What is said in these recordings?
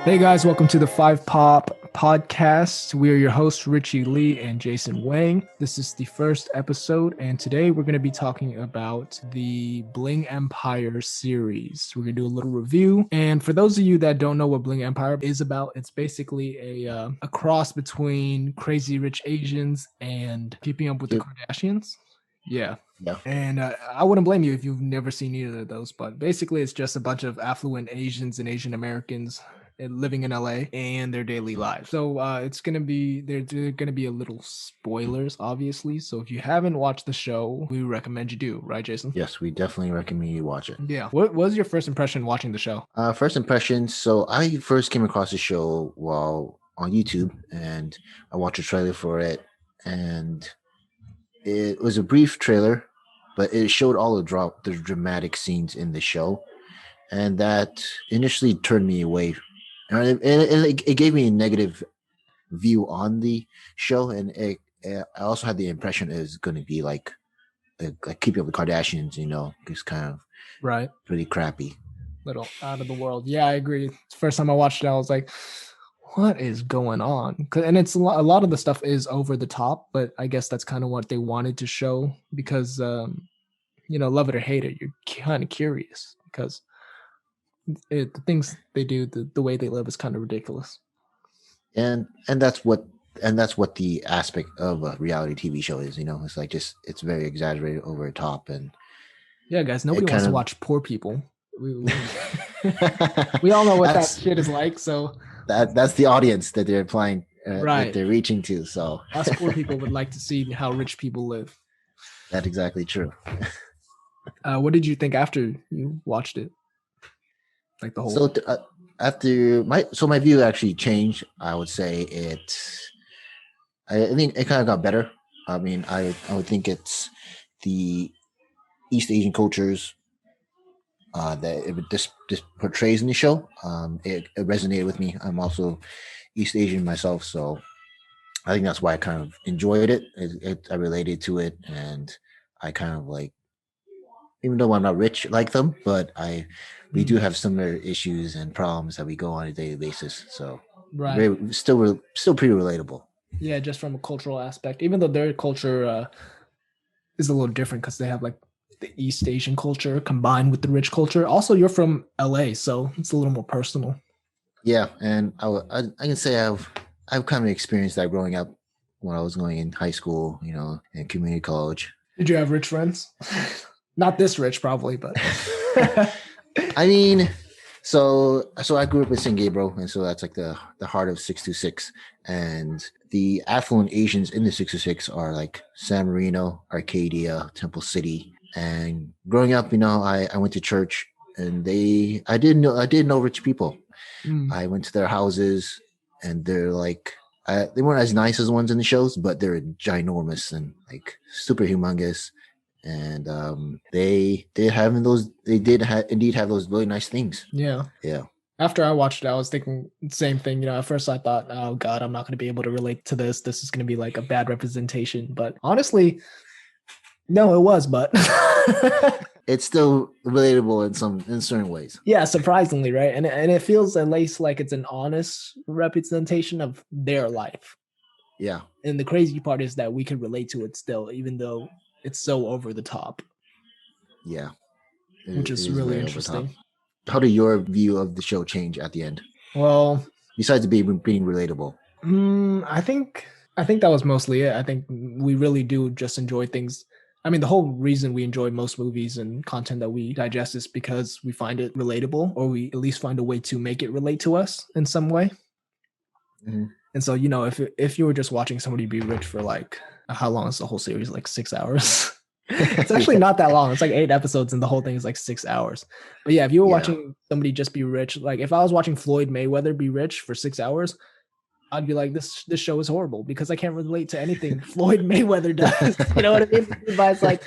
Hey guys, welcome to the Five Pop Podcast. We are your hosts, Ritchie Lee and Jason Wang. This is the first episode, and today we're going to be talking about the Bling Empire series. We're going to do a little review. And for those of you that don't know what Bling Empire is about, it's basically a cross between Crazy Rich Asians and Keeping Up with the Kardashians. Yeah. And I wouldn't blame you if you've never seen either of those, but basically it's just a bunch of affluent Asians and Asian Americans living in LA and their daily lives. So it's gonna be there's gonna be a little spoilers, obviously. So if you haven't watched the show, we recommend you do, right, Jason? Yes, we definitely recommend you watch it. Yeah. What was your first impression watching the show? First impression. So I first came across the show while on YouTube, and I watched a trailer for it, and it was a brief trailer, but it showed all the dramatic scenes in the show, and that initially turned me away. And it gave me a negative view on the show, and I also had the impression it was going to be like Keeping Up with the Kardashians, just kind of right, pretty crappy, little out of the world. Yeah, I agree. First time I watched it, I was like, what is going on? And it's a lot of the stuff is over the top, but I guess that's kind of what they wanted to show because, love it or hate it, you're kind of curious because the things they do, the way they live is kind of ridiculous. And that's what the aspect of a reality TV show is. It's like it's very exaggerated, over the top, and yeah, guys, nobody wants to watch poor people. We all know what that shit is like. So that's the audience that they're applying, right? That they're reaching to. So us poor people would like to see how rich people live. That's exactly true. What did you think after you watched it? Like the whole. So after my view actually changed. I would say I think it kind of got better. I mean, I would think it's the East Asian cultures that this portrays in the show. It resonated with me. I'm also East Asian myself, so I think that's why I kind of enjoyed it. I related to it, and I kind of like, even though I'm not rich like them, but we do have similar issues and problems that we go on a daily basis. So right, still pretty relatable. Yeah, just from a cultural aspect, even though their culture is a little different because they have like the East Asian culture combined with the rich culture. Also, you're from LA, so it's a little more personal. Yeah, and I can say I've kind of experienced that growing up when I was going in high school, and community college. Did you have rich friends? Not this rich, probably, but. I mean, so I grew up in San Gabriel, and so that's like the heart of 626, and the affluent Asians in the 626 are like San Marino, Arcadia, Temple City. And growing up, I went to church, and I didn't know rich people. I went to their houses, and they're like, they weren't as nice as the ones in the shows, but they're ginormous and like super humongous. And they did indeed have those really nice things. Yeah. After I watched it, I was thinking the same thing. At first I thought, oh God, I'm not going to be able to relate to this. This is going to be like a bad representation. But honestly, no, it was, but it's still relatable in certain ways. Yeah, surprisingly, right? And it feels at least like it's an honest representation of their life. Yeah. And the crazy part is that we can relate to it still, even though it's so over the top. Yeah. Which is really interesting. How did your view of the show change at the end? Well, besides being relatable, I think that was mostly it. I think we really do just enjoy things. I mean, the whole reason we enjoy most movies and content that we digest is because we find it relatable, or we at least find a way to make it relate to us in some way. Mm-hmm. And so, if you were just watching somebody be rich for like, how long is the whole series? Like 6 hours. It's actually not that long. It's like 8 episodes and the whole thing is like 6 hours. But yeah, if you were watching somebody just be rich, like if I was watching Floyd Mayweather be rich for 6 hours, I'd be like, this show is horrible because I can't relate to anything Floyd Mayweather does. You know what I mean? It's like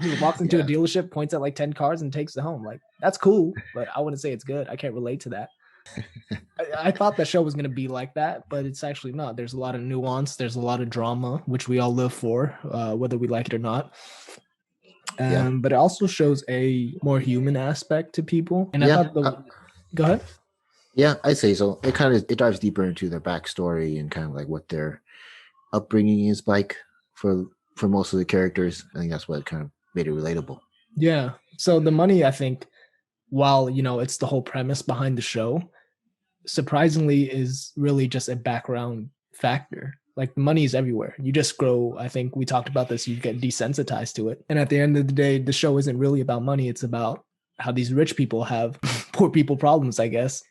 he walks into a dealership, points at like 10 cars and takes it home. Like, that's cool, but I wouldn't say it's good. I can't relate to that. I thought the show was going to be like that, but it's actually not. There's a lot of nuance. There's a lot of drama, which we all live for, whether we like it or not. Yeah. But it also shows a more human aspect to people. And I Yeah. thought the go ahead. Yeah, I'd say so. It dives deeper into their backstory and kind of like what their upbringing is like for most of the characters. I think that's what kind of made it relatable. Yeah. So the money, I think, while it's the whole premise behind the show, surprisingly is really just a background factor. Like money is everywhere. You just grow. I think we talked about this. You get desensitized to it. And at the end of the day, the show isn't really about money. It's about how these rich people have poor people problems, I guess.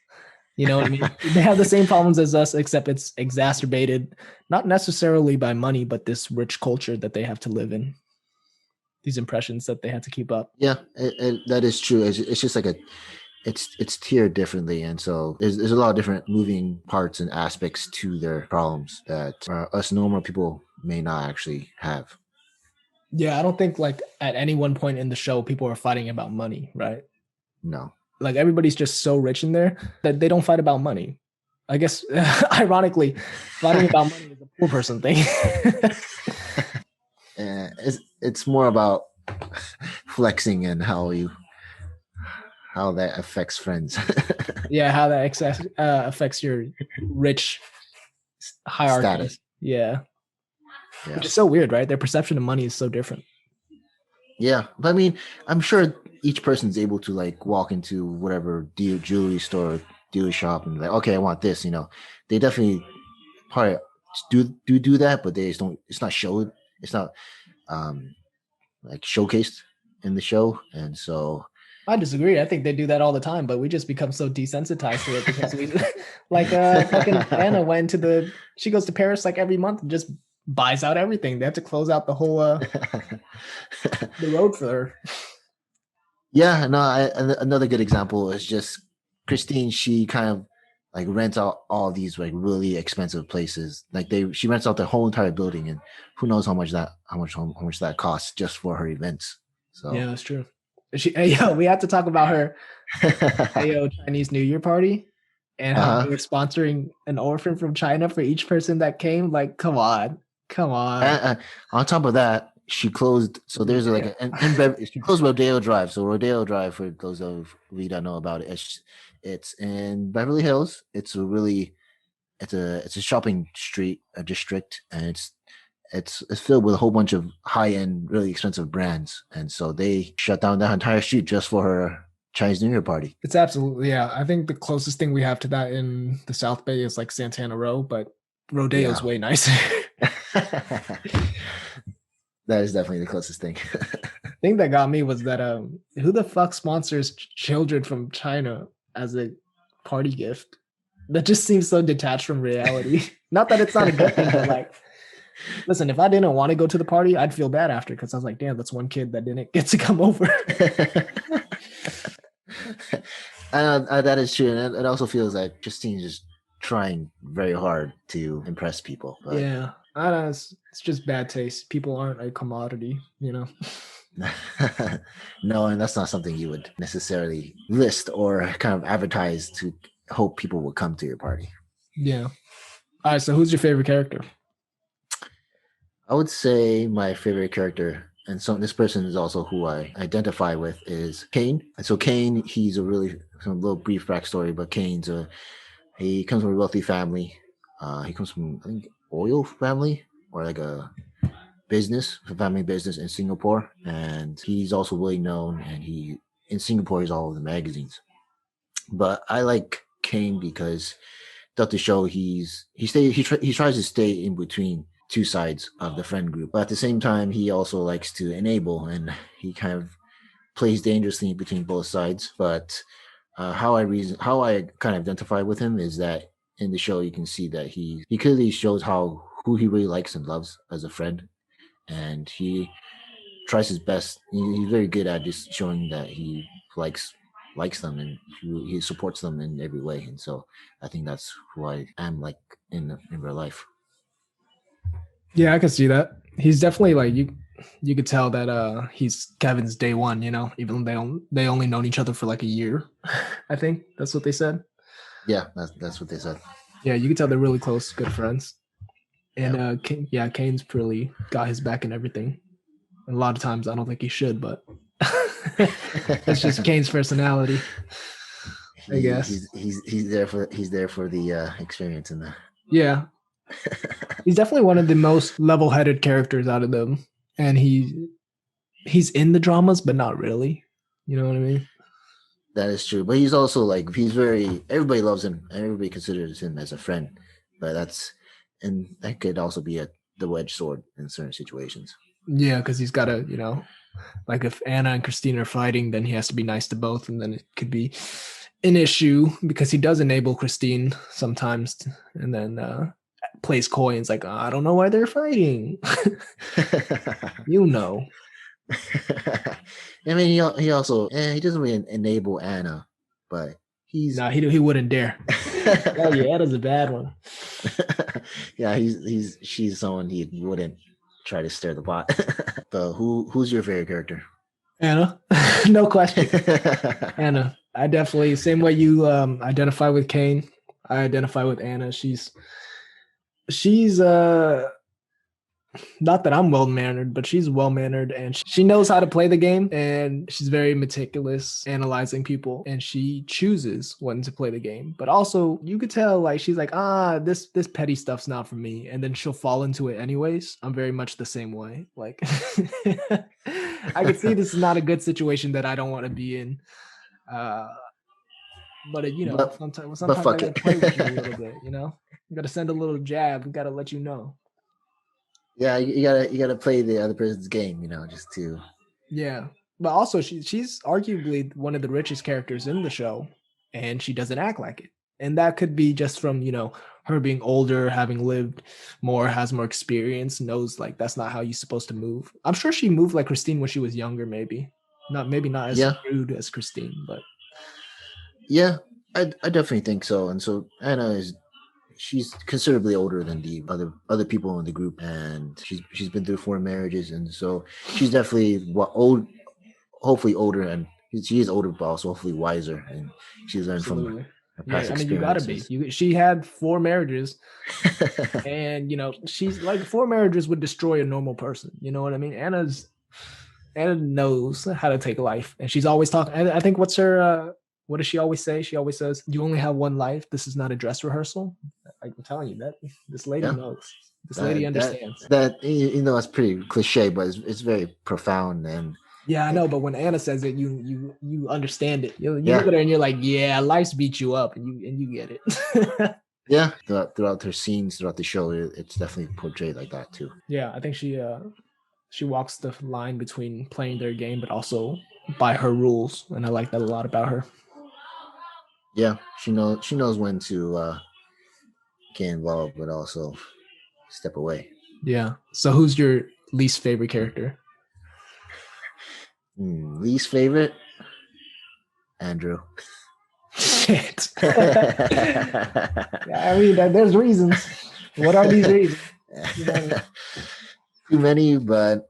You know what I mean? They have the same problems as us, except it's exacerbated, not necessarily by money, but this rich culture that they have to live in, these impressions that they had to keep up. Yeah, that is true. It's just like it's tiered differently, and so there's a lot of different moving parts and aspects to their problems that us normal people may not actually have. Yeah, I don't think like at any one point in the show people are fighting about money, right? No. Like everybody's just so rich in there that they don't fight about money. I guess ironically, fighting about money is a poor person thing. It's more about flexing and how that affects friends. Yeah, how that affects your rich hierarchy. Status. Yeah. Yeah. Which is so weird, right? Their perception of money is so different. Yeah, but I mean, I'm sure each person's able to like walk into whatever jewelry store, dealer shop, and like, okay, I want this. They definitely probably do that, but they just don't. It's not showed. It's not um like showcased in the show, and so I disagree. I think they do that all the time, but we just become so desensitized to it because we like fucking Anna went to she goes to Paris like every month and just buys out everything. They have to close out the whole the road for her. Yeah, no. Another good example is just Christine. She kind of like rents out all these like really expensive places. Like she rents out the whole entire building, and who knows how much that costs just for her events. So Yeah, that's true. We have to talk about her Chinese New Year party and how they were sponsoring an orphan from China for each person that came. Like, come on. On top of that, she closed. So there's like she closed Rodeo Drive. So Rodeo Drive, for those of you that know about it, it's in Beverly Hills. It's a shopping district, and it's filled with a whole bunch of high end, really expensive brands. And so they shut down that entire street just for her Chinese New Year party. It's absolutely, yeah. I think the closest thing we have to that in the South Bay is like Santana Row, but Rodeo's way nicer. That is definitely the closest thing. The thing that got me was that who the fuck sponsors children from China as a party gift? That just seems so detached from reality. Not that it's not a good thing, but like, listen, if I didn't want to go to the party, I'd feel bad after because I was like, damn, that's one kid that didn't get to come over. That is true, and it also feels like Justine's just trying very hard to impress people. But yeah, I don't know, it's just bad taste. People aren't a commodity, No, and that's not something you would necessarily list or kind of advertise to hope people will come to your party. Yeah. All right, so who's your favorite character? I would say my favorite character, and so this person is also who I identify with, is Kane. And so Kane, he's a little brief backstory, but he comes from a wealthy family. He comes from, I think, oil family or like a family business in Singapore, and he's also really known. And in Singapore, he's all over the magazines. But I like Kane because throughout the show, he tries to stay in between two sides of the friend group, but at the same time, he also likes to enable, and he kind of plays dangerously between both sides. But how I kind of identify with him is that in the show, you can see that he clearly shows who he really likes and loves as a friend, and he tries his best. He's very good at just showing that he likes them, and he supports them in every way. And so I think that's who I am like in real life. Yeah, I can see that. He's definitely like you could tell that he's Kevin's day one, even though they only known each other for like a year. I think that's what they said. Yeah, that's what they said. Yeah, you could tell they're really close, good friends. And Kane's really got his back and everything. And a lot of times I don't think he should, but that's just Kane's personality, I he guess. he's there for the experience and the Yeah, he's definitely one of the most level-headed characters out of them, and he's in the dramas, but not really. You know what I mean? that is true. But he's also like he's very everybody loves him and everybody considers him as a friend. But that's and that could also be a double-edged sword in certain situations. Yeah, because he's got to, like if Anna and Christine are fighting, then he has to be nice to both, and then it could be an issue because he does enable Christine sometimes, and then plays coy and it's like, I don't know why they're fighting. you know. I mean, he also he doesn't really enable Anna, but he's No, he wouldn't dare. Oh yeah, Anna's a bad one. yeah, she's someone he wouldn't try to stir the pot. But who's your favorite character? Anna, no question. Anna, I definitely same way you identify with Kane. I identify with Anna. She's not that I'm well mannered, but she's well mannered and she knows how to play the game and she's very meticulous analyzing people and she chooses when to play the game. But also you could tell like she's like, this petty stuff's not for me. And then she'll fall into it anyways. I'm very much the same way. Like I could see this is not a good situation that I don't want to be in. But sometimes I gotta play with you a little bit, You gotta send a little jab, we gotta let you know. Yeah, you gotta play the other person's game, just to. Yeah, but also she's arguably one of the richest characters in the show, and she doesn't act like it. And that could be just from her being older, having lived more, has more experience, knows like that's not how you're supposed to move. I'm sure she moved like Christine when she was younger, maybe not as rude as Christine, but yeah, I definitely think so. And so Anna she's considerably older than the other people in the group, and she's been through 4 marriages, and so she's definitely hopefully older, and she is older, but also hopefully wiser, and she's learned from her past experiences. You gotta be. She had 4 marriages, and she's like 4 marriages would destroy a normal person. You know what I mean? Anna knows how to take life, and she's always talking. I think what's her. What does she always say? She always says, "You only have one life. This is not a dress rehearsal." I'm telling you that this lady knows. This lady understands. That it's pretty cliche, but it's very profound. And yeah, I know. But when Anna says it, you understand it. You look at her and you're like, yeah, life's beat you up, and you get it. Yeah, throughout her scenes, throughout the show, it's definitely portrayed like that too. Yeah, I think she walks the line between playing their game, but also by her rules, and I like that a lot about her. Yeah, she knows when to get involved, but also step away. Yeah. So who's your least favorite character? Least favorite? Andrew. Shit. I mean, there's reasons. What are these reasons? Too many, but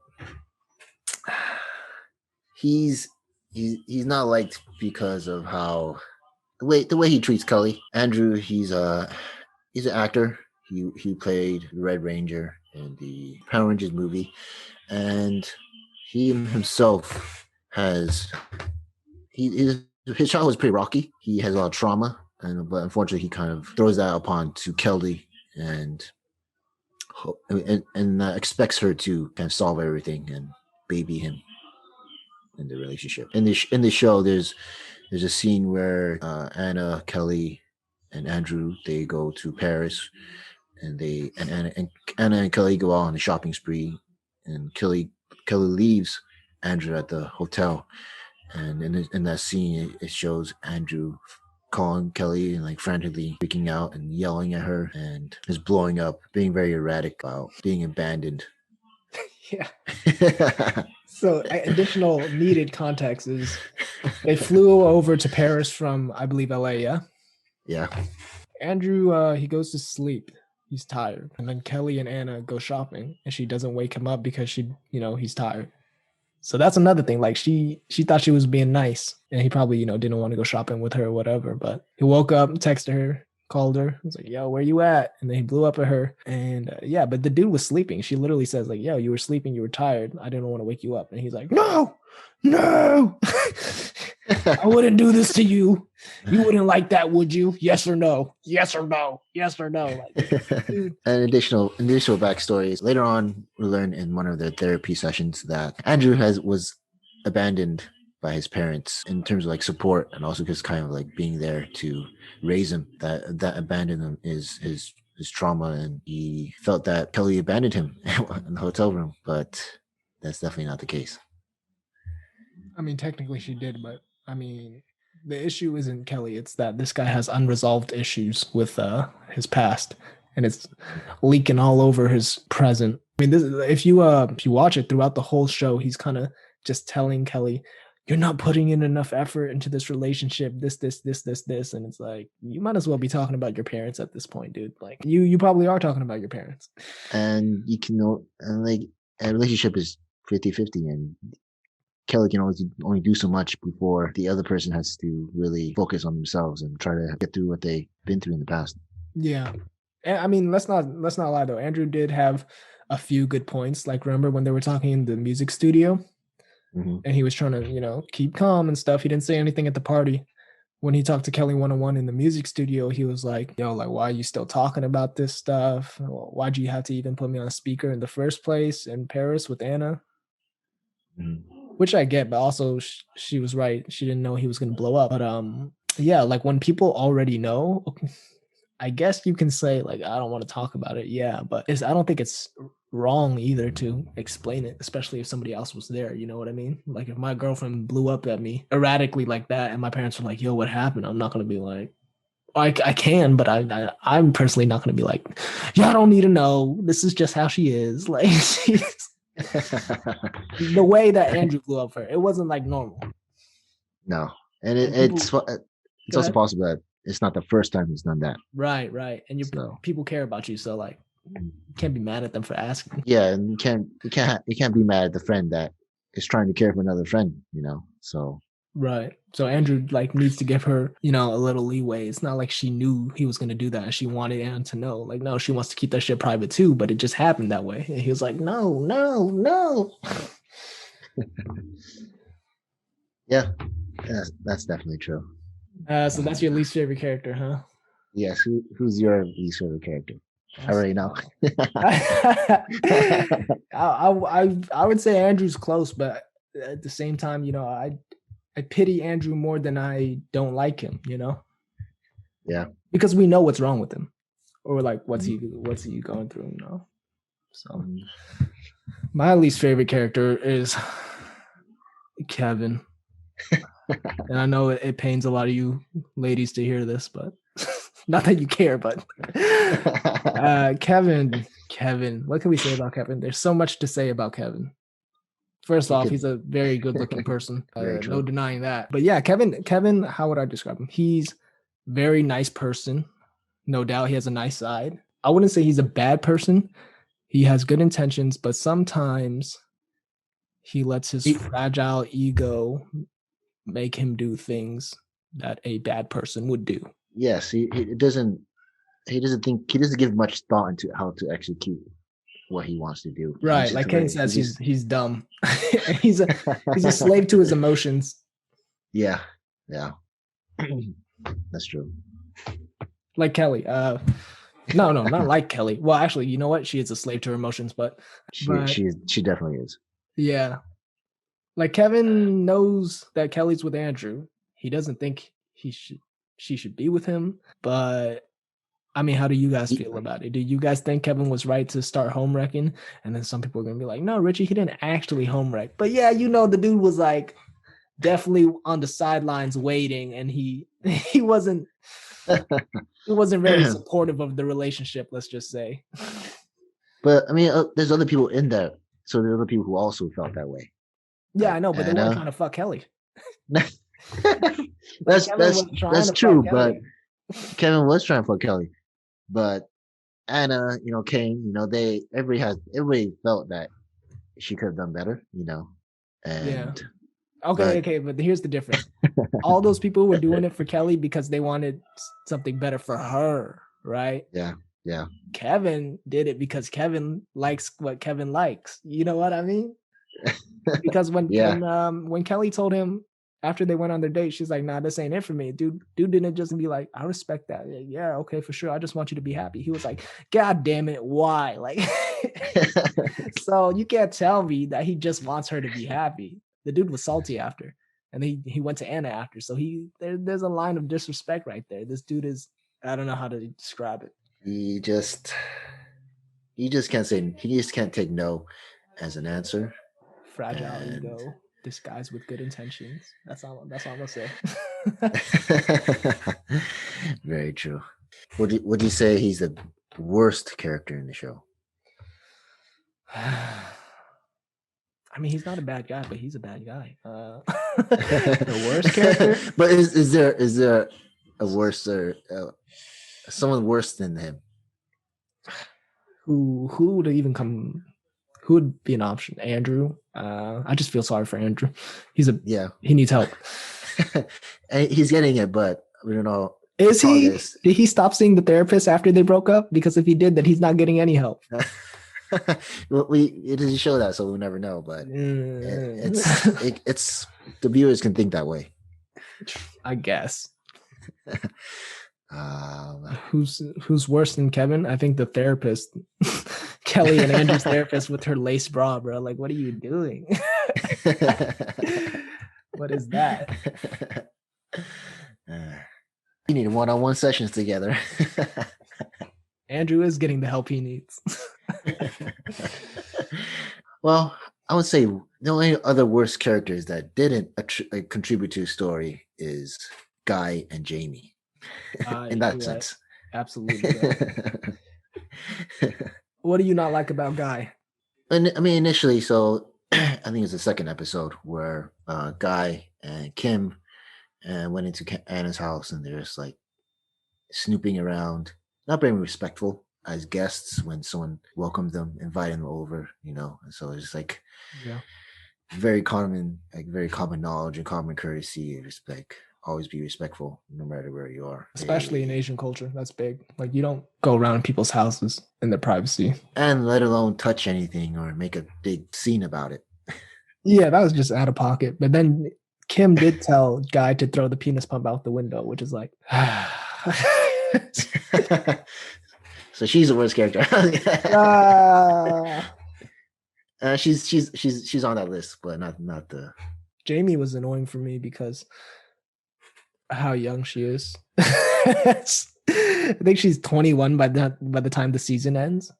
he's not liked because of how the way he treats Cully. Andrew, he's an actor. He played Red Ranger in the Power Rangers movie, and he himself his childhood was pretty rocky. He has a lot of trauma, but unfortunately, he kind of throws that upon to Kelly and expects her to kind of solve everything and baby him in the relationship. In the show, there's a scene where Anna, Kelly, and Andrew, they go to Paris, and Anna and Kelly go out on a shopping spree, and Kelly leaves Andrew at the hotel, and in that scene it shows Andrew calling Kelly and like frantically freaking out and yelling at her and just blowing up, being very erratic about being abandoned. Yeah. So additional needed context is they flew over to Paris from, I believe, LA, yeah? Yeah. Andrew, he goes to sleep. He's tired. And then Kelly and Anna go shopping and she doesn't wake him up because he's tired. So that's another thing. Like she thought she was being nice and he probably, didn't want to go shopping with her or whatever. But he woke up, texted her, called her. He was like, "Yo, where you at?" And then he blew up at her. And yeah, but the dude was sleeping. She literally says like, "Yo, you were sleeping. You were tired. I didn't want to wake you up." And he's like, "No, no, I wouldn't do this to you. You wouldn't like that, would you? Yes or no? Yes or no? Yes or no?" Like, dude. And additional backstories. Later on, we learn in one of their therapy sessions that Andrew was abandoned by his parents in terms of like support, and also just kind of like being there to raise him. That abandoned him is his trauma, and he felt that Kelly abandoned him in the hotel room, but that's definitely not the case. I mean, technically she did, but I mean, the issue isn't Kelly. It's that this guy has unresolved issues with his past, and it's leaking all over his present. I mean, this, if you watch it throughout the whole show, he's kind of just telling Kelly, "You're not putting in enough effort into this relationship. This," and it's like you might as well be talking about your parents at this point, dude. Like you probably are talking about your parents. And you can know, and like a relationship is 50-50, and Kelly can only do so much before the other person has to really focus on themselves and try to get through what they've been through in the past. Yeah. I mean, let's not lie though. Andrew did have a few good points. Like remember when they were talking in the music studio Mm-hmm. and he was trying to, keep calm and stuff. He didn't say anything at the party. When he talked to Kelly one-on-one in the music studio, he was like, "Yo, like, why are you still talking about this stuff? Why'd you have to even put me on a speaker in the first place in Paris with Anna?" Mm-hmm. Which I get, but also she was right. She didn't know he was going to blow up. But yeah, like when people already know, I guess you can say like I don't want to talk about it. Yeah, but I don't think it's wrong either to explain it, especially if somebody else was there. You know what I mean? Like if my girlfriend blew up at me erratically like that, and my parents were like, "Yo, what happened?" I'm not gonna be like, I can, but I'm personally not gonna be like, "Y'all don't need to know. This is just how she is." Like the way that Andrew blew up for her, it wasn't like normal. No, and And people, it's go also ahead. possible that it's not the first time he's done that. Right, and So people care about you, so like, you can't be mad at them for asking. yeah, and you can't be mad at the friend that is trying to care for another friend. So Right. So Andrew like needs to give her, a little leeway. It's not like she knew he was gonna do that and she wanted Anna to know. Like, no, she wants to keep that shit private too, but it just happened that way. And he was like, "No, no, no." yeah, that's definitely true. So that's your least favorite character, huh? Yes, who's your least favorite character? I That's already know. I would say Andrew's close, but at the same time, I pity Andrew more than I don't like him. Yeah. Because we know what's wrong with him. Or like Mhm. what's he going through. So Mhm. my least favorite character is Kevin. And I know it pains a lot of you ladies to hear this, but not that you care, but Kevin, what can we say about Kevin? There's so much to say about Kevin. First It off, could he's a very good looking person. very No true. denying that. But yeah, Kevin, how would I describe him? He's very nice person. No doubt he has a nice side. I wouldn't say he's a bad person. He has good intentions, but sometimes he lets his fragile ego make him do things that a bad person would do. Yes, he doesn't give much thought into how to execute what he wants to do. Right, like Kane He says, just he's dumb. He's a slave to his emotions. yeah, yeah. That's true. Like Kelly. No, not like Kelly. Well, actually, you know what? She is a slave to her emotions, but She but she she definitely is. yeah, like Kevin knows that Kelly's with Andrew. He doesn't think she should be with him, but I mean, how do you guys He, feel about it? Do you guys think Kevin was right to start home wrecking? And then some people are gonna be like, "No, Richie, he didn't actually home wreck." But yeah, the dude was like definitely on the sidelines waiting, and he wasn't very supportive of the relationship. Let's just say. but I mean, there's other people in there, so there's other people who also felt that way. Yeah, I Like know, but they weren't trying Anna. to fuck Kelly. that's Kevin that's was trying that's to fuck true, but Kelly. Kevin was trying for Kelly. But Anna, Kane, everybody felt that she could have done better, Yeah, and Okay, But okay, but here's the difference. All those people were doing it for Kelly because they wanted something better for her, right? yeah, yeah, Kevin did it because Kevin likes what Kevin likes. You know what I mean? Because yeah. when Kelly told him after they went on their date, she's like, "Nah, this ain't it for me." Dude didn't just be like, "I respect that. Yeah, okay, for sure. I just want you to be happy." He was like, "God damn it, why?" Like, so you can't tell me that he just wants her to be happy. The dude was salty after, and he went to Anna after. So there's a line of disrespect right there. This dude is, I don't know how to describe it. he just he just can't say he just can't take no as an answer. Fragile And ego disguised with good intentions. That's all I'm gonna say. very true. Would you say he's the worst character in the show? I mean, he's not a bad guy, but he's a bad guy. The worst character? But is there a worse or someone worse than him? Who would even come? Who would be an option? Andrew. I just feel sorry for Andrew. Yeah, He needs help. and he's getting it, but we don't know. Is he? Progress. Did he stop seeing the therapist after they broke up? Because if he did, then he's not getting any help. It doesn't show that, so we'll never know. But it's the viewers can think that way. I guess. Um, Who's worse than Kevin? I think the therapist, Kelly and Andrew's therapist with her lace bra, bro. Like, what are you doing? What is that? We need one-on-one sessions together. Andrew is getting the help he needs. Well, I would say the only other worst characters that didn't contribute to the story is Guy and Jamie. In that sense, right. Absolutely. Right. What do you not like about Guy? And I mean, initially, so I think it's the second episode where Guy and Kim went into Anna's house and they're just like snooping around, not being respectful as guests when someone welcomed them, inviting them over, you know. And so it's just like very common knowledge and common courtesy, respect. Always be respectful no matter where you are. Especially in Asian culture. That's big. Like you don't go around people's houses in their privacy. And let alone touch anything or make a big scene about it. Yeah, that was just out of pocket. But then Kim did tell Guy to throw the penis pump out the window, which is like so she's the worst character. She's on that list, but not the. Jamie was annoying for me because how young she is. I think she's 21 by the time the season ends.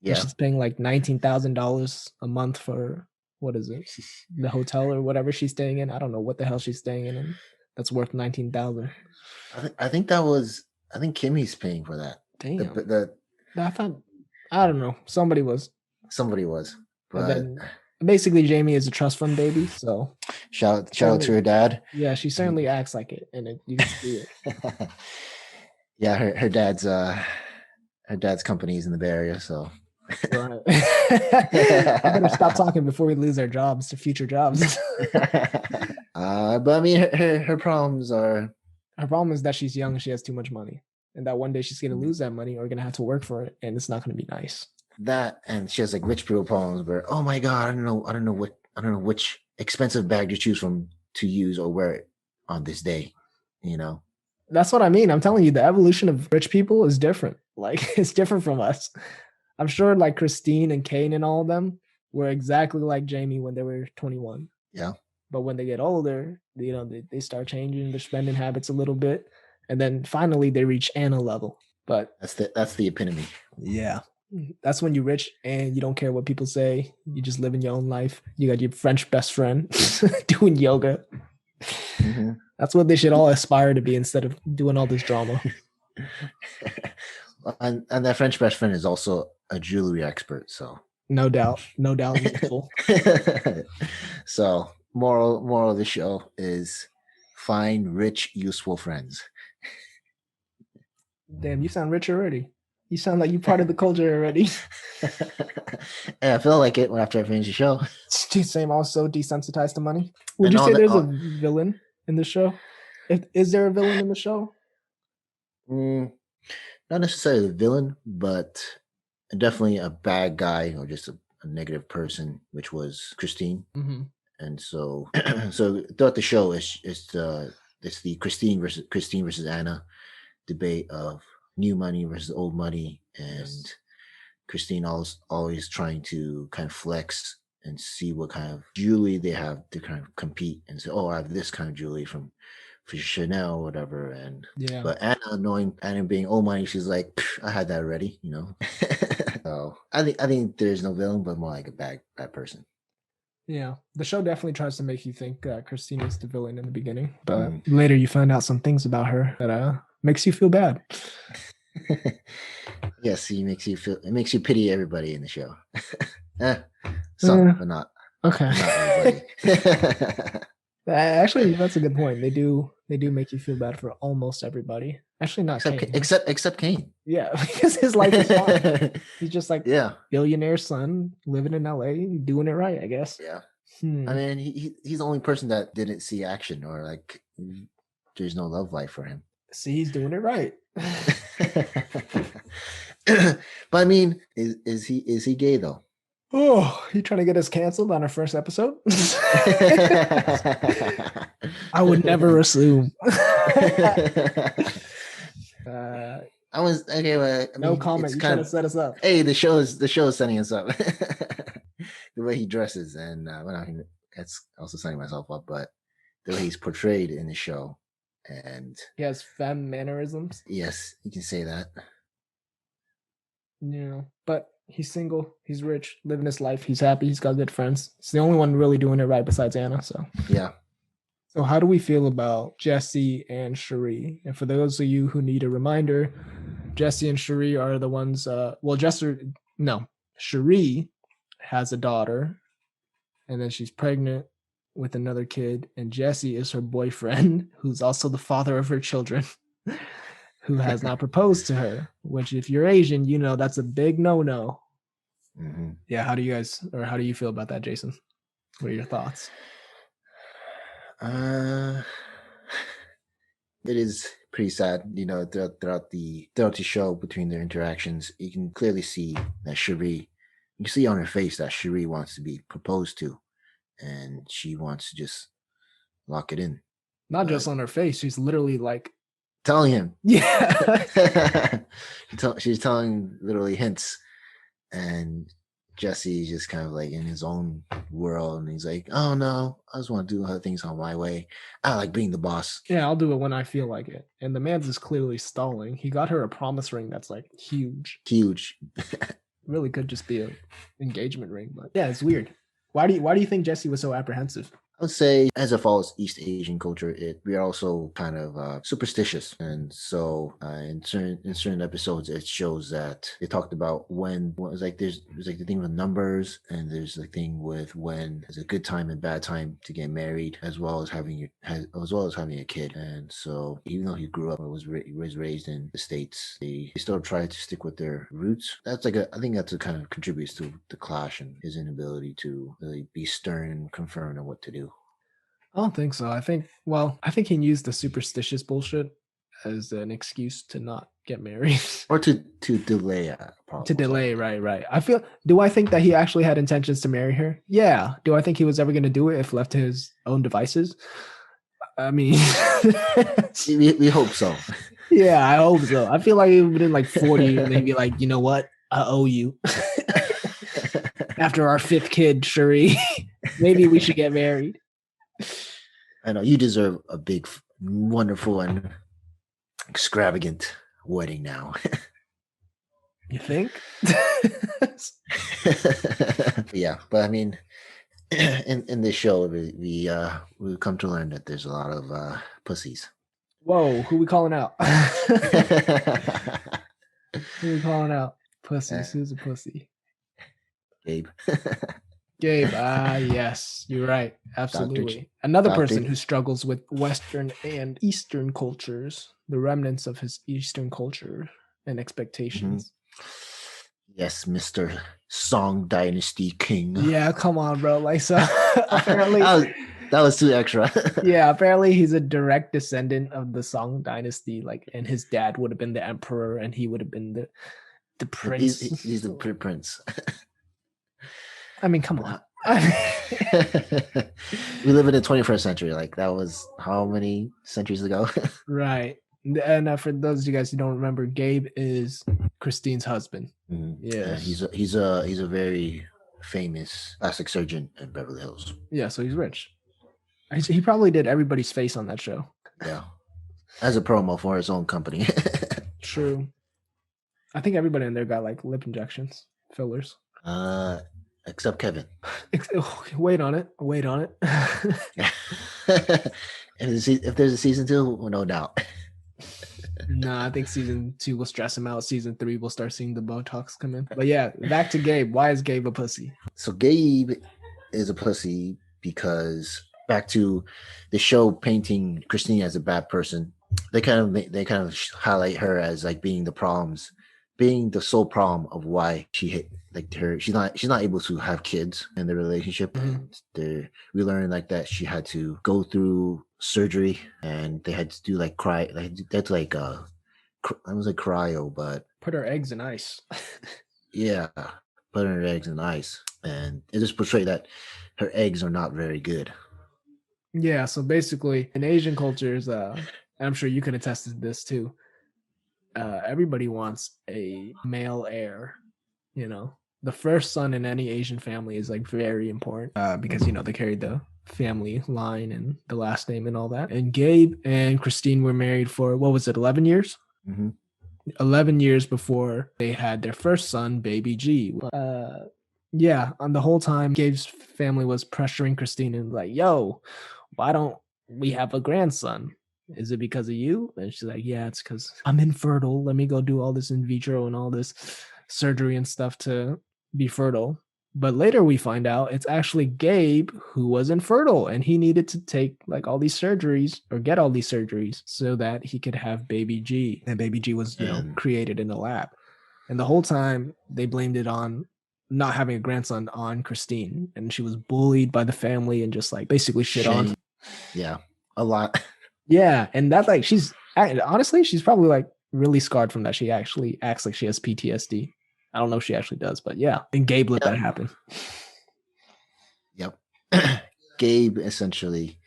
Yeah, and she's paying like $19,000 a month for what is it, the hotel or whatever she's staying in. I don't know what the hell she's staying in, and that's worth 19,000. I think Kimmy's paying for that. Damn. I don't know. Somebody was. But then basically Jamie is a trust fund baby, so shout out to her dad. Yeah, she certainly acts like it, and you can see it. Yeah, her dad's company's in the Bay Area, so. Right. I better stop talking before we lose our jobs to future jobs. But I mean, her problems are. Her problem is that she's young and she has too much money, and that one day she's going to lose that money or going to have to work for it, and it's not going to be nice. That, and she has like rich people problems where, oh my god, I don't know which expensive bag to choose from to use or wear it on this day, you know. That's what I mean. I'm telling you, the evolution of rich people is different. Like it's different from us. I'm sure like Christine and Kane and all of them were exactly like Jamie when they were 21. Yeah. But when they get older, you know, they start changing their spending habits a little bit, and then finally they reach Anna level. But that's the epitome. Yeah. That's when you're rich and you don't care what people say. You just live in your own life. You got your French best friend doing yoga. Mm-hmm. That's what they should all aspire to be instead of doing all this drama. And that French best friend is also a jewelry expert. So no doubt. So moral of the show is find rich, useful friends. Damn, you sound rich already. You sound like you part of the culture already. And I feel like it after I finish the show. Same. Also desensitized to money. Would And you all say that, there's a villain in the show? Is there a villain in the show? not necessarily the villain, but definitely a bad guy or just a negative person, which was Christine. Mm-hmm. And so, so throughout the show, it's the Christine versus Anna debate of new money versus old money, and Yes. Christine always trying to kind of flex and see what kind of jewelry they have to kind of compete and say, oh, I have this kind of jewelry from for Chanel or whatever. And Yeah. but Anna, knowing Anna being old money, she's like, I had that already, So I think there's no villain, but more like a bad person. Yeah, the show definitely tries to make you think Christine is the villain in the beginning, but later you find out some things about her that makes you feel bad. Yes, it makes you pity everybody in the show. Some, but not. Okay. Not everybody. Actually, that's a good point. They do make you feel bad for almost everybody. Actually, not except Kane. Except Kane. Yeah, because his life is fine. He's just like billionaire son living in LA, doing it right, I guess. Yeah. I mean, he's the only person that didn't see action or like there's no love life for him. See, he's doing it right. But I mean, is he gay though? Oh, you trying to get us canceled on our first episode? I would never assume. I was okay. Well, I no comment. You trying to set us up? Hey, the show is setting us up. The way he dresses, and that's also setting myself up. But the way he's portrayed in the show, and he has femme mannerisms. Yes, you can say that. Yeah, but he's single. He's rich, living his life. He's happy. He's got good friends. He's the only one really doing it right besides Anna. So yeah. So how do we feel about Jesse and Cherie? And for those of you who need a reminder, Jesse and Cherie are the ones. Cherie has a daughter, and then she's pregnant with another kid, and Jesse is her boyfriend, who's also the father of her children, who has not proposed to her. Which, if you're Asian, you know that's a big no-no. Mm-hmm. Yeah, how do you feel about that, Jason? What are your thoughts? It is pretty sad, throughout the show, between their interactions, you can clearly see that Cherie, you can see on her face that Cherie wants to be proposed to, and she wants to just lock it in. Not just on her face, she's literally like telling him. Yeah. She's telling literally hints, and Jesse's just kind of like in his own world, and he's like, oh no, I just want to do other things on my way. I like being the boss. Yeah, I'll do it when I feel like it. And the man's is clearly stalling. He got her a promise ring that's like huge. Really could just be an engagement ring, but yeah, it's weird. Why do you think Jesse was so apprehensive? I would say, as it follows East Asian culture, we are also kind of superstitious, and so in certain episodes, it shows that they talked about when it was like there's like the thing with numbers, and there's the thing with when it's a good time and bad time to get married, as well as having a kid. And so, even though he grew up or was raised in the States, they still try to stick with their roots. I think that's a kind of contributes to the clash and his inability to really be stern and confirm on what to do. I don't think so. I think he used the superstitious bullshit as an excuse to not get married. Or to delay to delay, right. Do I think that he actually had intentions to marry her? Yeah. Do I think he was ever going to do it if left to his own devices? I mean, we hope so. Yeah, I hope so. I feel like he would have been like 40 and they'd be like, you know what? I owe you. After our 5th kid, Cherie, maybe we should get married. I know you deserve a big, wonderful, and extravagant wedding now. You think? Yeah, but I mean, in this show, we come to learn that there's a lot of pussies. Whoa, who we calling out? Who we calling out? Pussies. Who's a pussy? Gabe. Gabe. Yes, you're right. Absolutely. Another person who struggles with Western and Eastern cultures, the remnants of his Eastern culture and expectations. Yes, Mr. Song Dynasty King. Yeah, come on, bro. Like, so apparently, that was too extra. yeah, apparently he's a direct descendant of the Song Dynasty. Like, and his dad would have been the emperor, and he would have been the prince. He's the prince. I mean, come on. We live in the 21st century. Like that was how many centuries ago? Right. And for those of you guys who don't remember, Gabe is Christine's husband. Yeah, he's a very famous plastic surgeon in Beverly Hills. Yeah, so he's rich. He probably did everybody's face on that show. Yeah, as a promo for his own company. True. I think everybody in there got like lip injections, fillers. Except Kevin. Wait on it. If there's a season 2, well, no doubt. No, I think season 2 will stress him out. Season 3 we'll start seeing the Botox come in. But yeah, back to Gabe. Why is Gabe a pussy? So Gabe is a pussy because back to the show painting Christine as a bad person. They kind of highlight her as like being the sole problem of why she hit like her. She's not able to have kids in the relationship. We learned like that she had to go through surgery and they had to do like that's like I was like cryo, but put her eggs in ice. Yeah, put her eggs in ice, and it just portrayed that her eggs are not very good. Yeah, so basically in Asian cultures, I'm sure you can attest to this too. Everybody wants a male heir. You know, the first son in any Asian family is like very important because they carry the family line and the last name and all that. And Gabe and Christine were married for 11 years? 11 years before they had their first son, baby G. Yeah, on the whole time, Gabe's family was pressuring Christine and like, yo, why don't we have a grandson? Is it because of you? And she's like, yeah, it's because I'm infertile. Let me go do all this in vitro and all this surgery and stuff to be fertile. But later we find out it's actually Gabe who was infertile and he needed to take like all these surgeries or get all these surgeries so that he could have baby G. And baby G was, created in the lab. And the whole time they blamed it on not having a grandson on Christine. And she was bullied by the family and just like basically shit on. Yeah, a lot. Yeah. And that's like, she's probably like really scarred from that. She actually acts like she has PTSD. I don't know if she actually does, but yeah. And Gabe let that happen. Yep. Gabe essentially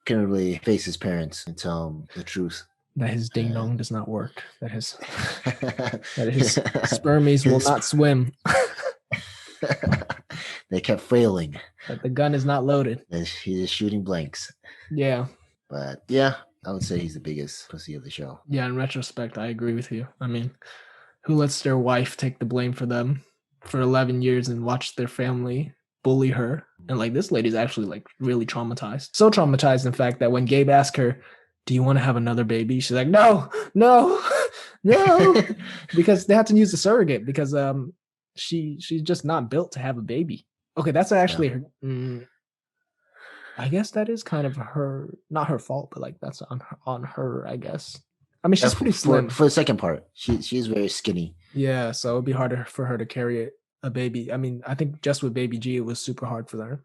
can really face his parents and tell them the truth. That his ding dong does not work. That his spermies will not swim. They kept failing. That the gun is not loaded. He is shooting blanks. Yeah. But yeah, I would say he's the biggest pussy of the show. Yeah, in retrospect, I agree with you. I mean, who lets their wife take the blame for them for 11 years and watch their family bully her? And like this lady's actually like really traumatized. So traumatized, in fact, that when Gabe asked her, do you want to have another baby? She's like, no. Because they had to use the surrogate because she's just not built to have a baby. Okay, that's actually her. I guess that is kind of her, not her fault, but like that's on her, I guess. I mean, she's pretty slim. For the second part, she's very skinny. Yeah, so it'd be harder for her to carry a baby. I mean, I think just with baby G, it was super hard for her.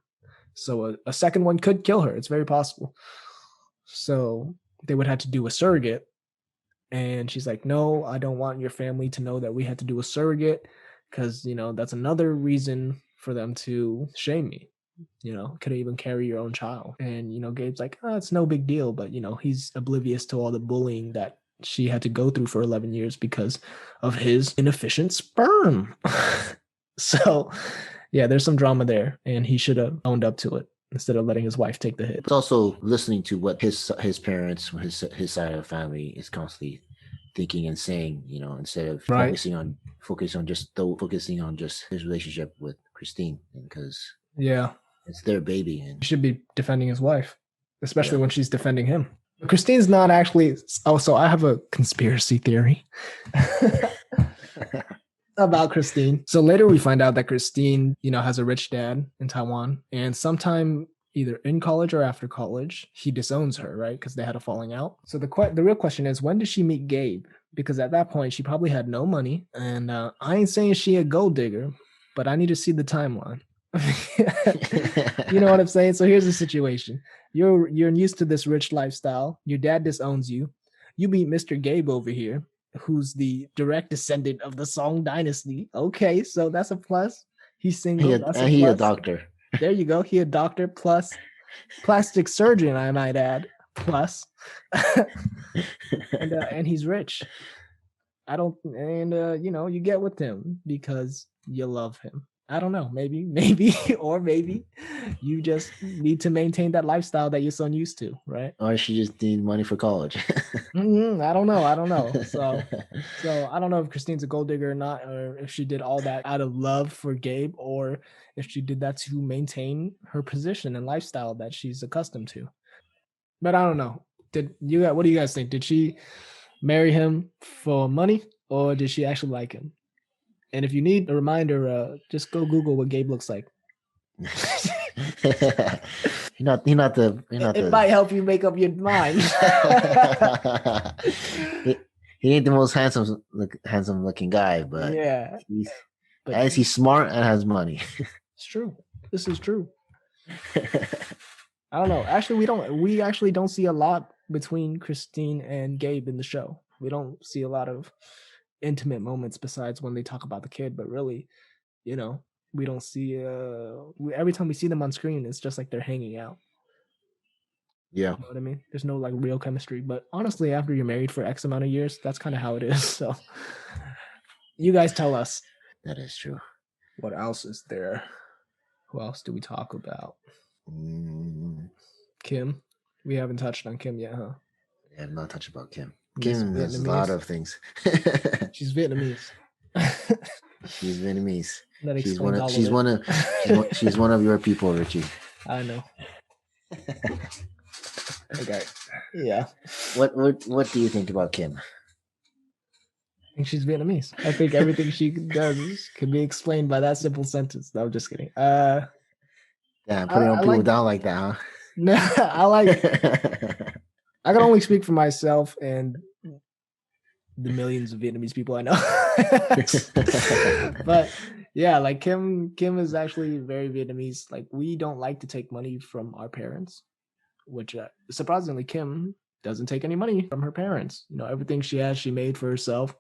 So a second one could kill her. It's very possible. So they would have to do a surrogate. And she's like, no, I don't want your family to know that we had to do a surrogate because, that's another reason for them to shame me. Could even carry your own child. And, Gabe's like, oh, it's no big deal. But, he's oblivious to all the bullying that she had to go through for 11 years because of his inefficient sperm. So, yeah, there's some drama there. And he should have owned up to it instead of letting his wife take the hit. It's also listening to what his parents, his side of the family is constantly thinking and saying, instead of focusing on just his relationship with Christine, because it's their baby and he should be defending his wife, especially when she's defending him. Christine's not actually. Oh, so I have a conspiracy theory about Christine. So later we find out that Christine, has a rich dad in Taiwan, and sometime either in college or after college. He disowns her, right? Because they had a falling out. So the real question is, when did she meet Gabe? Because at that point, she probably had no money. And I ain't saying she a gold digger, but I need to see the timeline. You know what I'm saying? So here's the situation. You're used to this rich lifestyle. Your dad disowns you. You meet Mr. Gabe over here, who's the direct descendant of the Song Dynasty. Okay, so that's a plus. He's single. That's a he a plus. doctor. There you go. He a doctor plus plastic surgeon, I might add. Plus, and he's rich. I don't, and you know, you get with him because you love him. I don't know, maybe, or maybe you just need to maintain that lifestyle that your son used to, right? Or she just need money for college. I don't know. So I don't know if Christine's a gold digger or not, or if she did all that out of love for Gabe, or if she did that to maintain her position and lifestyle that she's accustomed to. But I don't know. What do you guys think? Did she marry him for money, or did she actually like him? And if you need a reminder, just go Google what Gabe looks like. It might help you make up your mind. He ain't the most handsome looking guy, but yeah, he's smart and has money. It's true. This is true. I don't know. Actually, we actually don't see a lot between Christine and Gabe in the show. We don't see a lot of intimate moments besides when they talk about the kid, but really, you know, we don't see every time we see them on screen, it's just like they're hanging out. Yeah. You know what I mean? There's no like real chemistry. But honestly, after you're married for X amount of years, that's kind of how it is. So you guys tell us. That is true. What else is there? Who else do we talk about? Kim. We haven't touched on Kim yet, huh? Yeah, I've not touched about Kim. Kim has a lot of things. She's Vietnamese. She's Vietnamese. She's one of your people, Richie. I know. Okay. Yeah. What do you think about Kim? I think she's Vietnamese. I think everything she does can be explained by that simple sentence. No, I'm just kidding. Yeah, putting on people down like that, huh? No, I can only speak for myself and the millions of Vietnamese people I know. But yeah, like Kim is actually very Vietnamese. Like, we don't like to take money from our parents, which surprisingly, Kim doesn't take any money from her parents. You know, everything she has, she made for herself.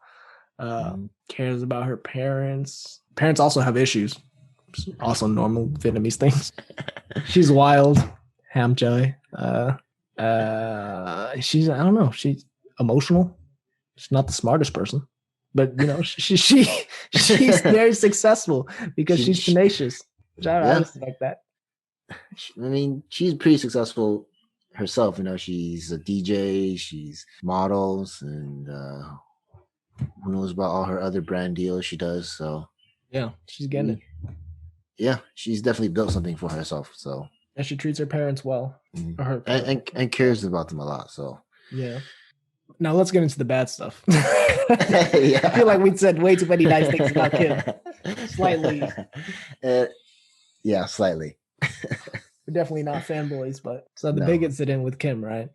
Cares about her parents. Parents also have issues. Also normal Vietnamese things. She's wild. Ham Chai. She's, I don't know, she's emotional. She's not the smartest person, but you know, she's very successful because she's tenacious, which I just like that. I mean, she's pretty successful herself. You know, she's a DJ, she's models, and who knows about all her other brand deals she does. So yeah, she's getting it. Yeah, she's definitely built something for herself. So and she treats her parents well, and cares about them a lot. So yeah. Now let's get into the bad stuff. I feel like we said way too many nice things about Kim. Slightly. Yeah, slightly. We're definitely not fanboys, but so the big incident with Kim, right?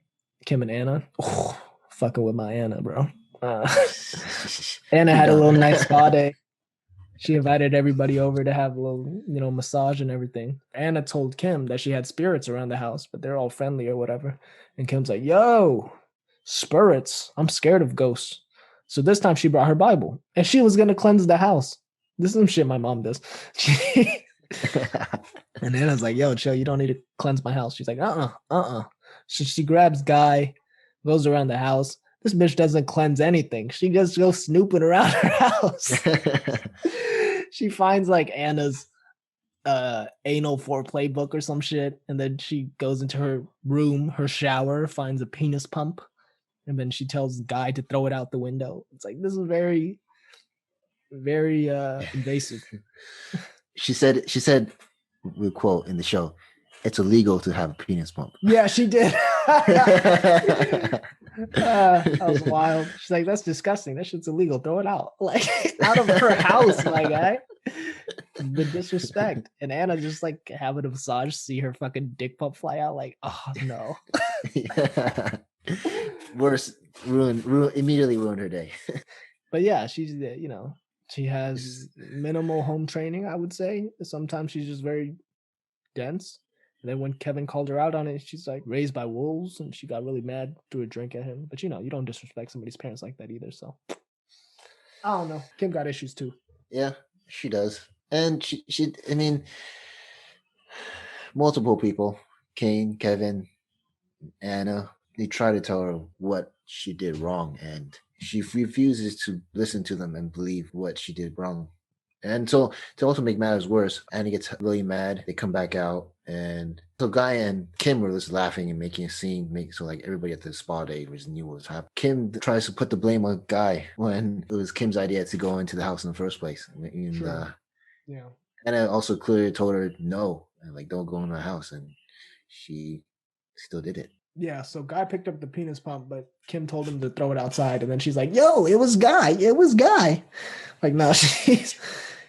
Kim and Anna. Oh, fucking with my Anna, bro. Anna had a little nice spa day. She invited everybody over to have a little, you know, massage and everything. Anna told Kim that she had spirits around the house, but they're all friendly or whatever. And Kim's like, yo, spirits, I'm scared of ghosts. So this time she brought her Bible and she was going to cleanse the house. This is some shit my mom does. And Anna's like, yo, chill, you don't need to cleanse my house. She's like, So she grabs Guy, goes around the house. This bitch doesn't cleanse anything. She just goes snooping around her house. She finds like Anna's anal foreplay book or some shit. And then she goes into her room, her shower, finds a penis pump. And then she tells the guy to throw it out the window. It's like, this is very, very invasive. She said, we quote in the show, it's illegal to have a penis pump. Yeah, she did. That was wild. She's like, that's disgusting. That shit's illegal. Throw it out. Like, out of her house, my guy. The disrespect. And Anna just like having a massage, see her fucking dick pump fly out, like, oh no. Yeah. Worse, immediately ruined her day. But yeah, she's she has minimal home training, I would say. Sometimes she's just very dense. And then when Kevin called her out on it, she's like raised by wolves, and she got really mad, threw a drink at him. But you don't disrespect somebody's parents like that either. So I don't know. Kim got issues too. Yeah, she does. And I mean, multiple people, Kane, Kevin, Anna, they try to tell her what she did wrong, and she refuses to listen to them and believe what she did wrong. And so, to also make matters worse, Anna gets really mad. They come back out, and so Guy and Kim were just laughing and making a scene, so like everybody at the spa day was knew what was happening. Kim tries to put the blame on Guy when it was Kim's idea to go into the house in the first place. And Sure. Yeah. Anna also clearly told her no, and like don't go in the house, and she still did it. Yeah, so Guy picked up the penis pump, but Kim told him to throw it outside, and then she's like, "Yo, it was Guy. It was Guy." Like, no, she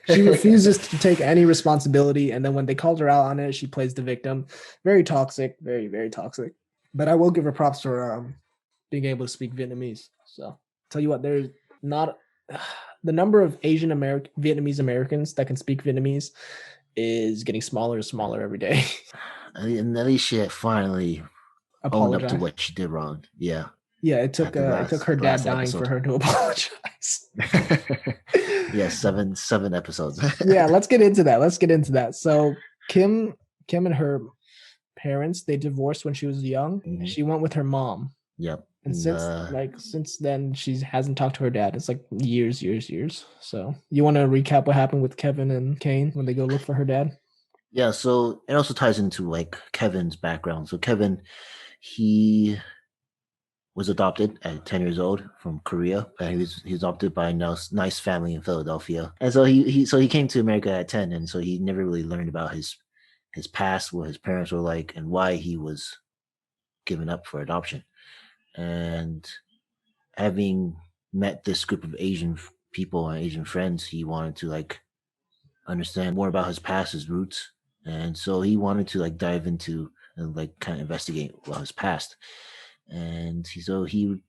refuses to take any responsibility, and then when they called her out on it, she plays the victim. Very toxic, very, very toxic. But I will give her props for being able to speak Vietnamese. So, tell you what, there's not the number of Asian American Vietnamese Americans that can speak Vietnamese is getting smaller and smaller every day. And at least she finally owned up to Apologize. what she did wrong. Yeah. Yeah, it took her dad dying for her to apologize. Yeah, seven episodes. Yeah, let's get into that. So Kim and her parents, they divorced when she was young. Mhm. She went with her mom. Yep. And since then, she hasn't talked to her dad. It's like years. So you want to recap what happened with Kevin and Kane when they go look for her dad? Yeah, so it also ties into like Kevin's background. So Kevin, he was adopted at 10 years old from Korea. He was adopted by a nice family in Philadelphia. And so he came to America at 10, and so he never really learned about his past, what his parents were like, and why he was given up for adoption. And having met this group of Asian people and Asian friends, he wanted to like understand more about his past, his roots. And so he wanted to like dive into and like kind of investigate about his past. And he